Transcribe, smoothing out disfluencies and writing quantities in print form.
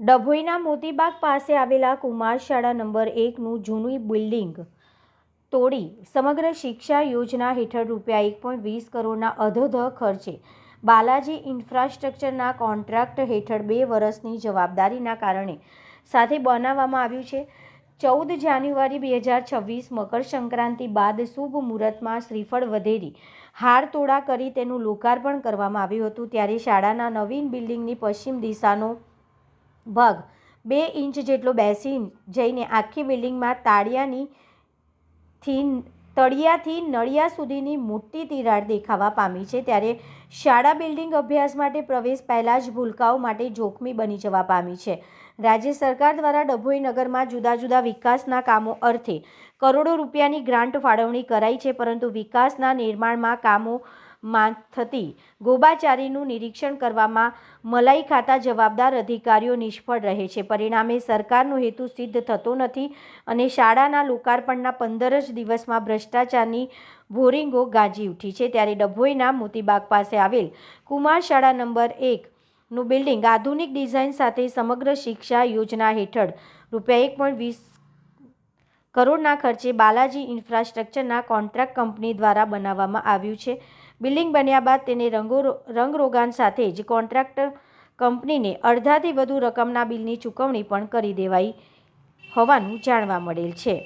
ડભોઈના મોતીબાગ પાસે આવેલા કુમાર શાળા નંબર 1નું જૂનું બિલ્ડિંગ તોડી સમગ્ર શિક્ષા યોજના હેઠળ રૂપિયા 1.20 કરોડના અધોધહ ખર્ચે બાલાજી ઇન્ફ્રાસ્ટ્રક્ચરના કોન્ટ્રાક્ટ હેઠળ 2 વર્ષની જવાબદારીના કારણે સાથે બનાવવામાં આવ્યું છે। 14 જાન્યુઆરી 2026 મકર સંક્રાંતિ બાદ શુભ મુહૂર્તમાં શ્રીફળ વધેરી હારતોડા કરી તેનું લોકાર્પણ કરવામાં આવ્યું હતું। ત્યારે શાળાના નવીન બિલ્ડિંગની પશ્ચિમ દિશાનો ભાગ 2 ઇંચ જેટલો બેસી જઈને આખી બિલ્ડિંગમાં તળિયાથી નળિયા સુધીની મોટી તિરાડ દેખાવા પામી છે। ત્યારે શાળા બિલ્ડિંગ અભ્યાસ માટે પ્રવેશ પહેલાં જ ભૂલકાઓ માટે જોખમી બની જવા પામી છે। રાજ્ય સરકાર દ્વારા ડભોઈ નગરમાં જુદા જુદા વિકાસના કામો અર્થે કરોડો રૂપિયાની ગ્રાન્ટ ફાળવણી કરાઈ છે, પરંતુ વિકાસના નિર્માણમાં કામોમાં થતી ગોબાચારીનું નિરીક્ષણ કરવામાં મલાઈ ખાતા જવાબદાર અધિકારીઓ નિષ્ફળ રહે છે। પરિણામે સરકારનો હેતુ સિદ્ધ થતો નથી અને શાળાના લોકાર્પણના 15 જ દિવસમાં ભ્રષ્ટાચારની ભોરીંગો ગાજી ઉઠી છે। ત્યારે ડભોઈના મોતીબાગ પાસે આવેલ કુમાર શાળા નંબર 1નું બિલ્ડિંગ આધુનિક ડિઝાઇન સાથે સમગ્ર શિક્ષા યોજના હેઠળ રૂપિયા 1.20 કરોડના ખર્ચે બાલાજી ઇન્ફ્રાસ્ટ્રક્ચરના કોન્ટ્રાક્ટ કંપની દ્વારા બનાવવામાં આવ્યું છે। બિલ્ડિંગ બન્યા બાદ તેને રંગરોગાન સાથે જ કોન્ટ્રાક્ટર કંપનીને અડધાથી વધુ રકમના બિલની ચૂકવણી પણ કરી દેવાઈ હોવાનું જાણવા મળેલ છે।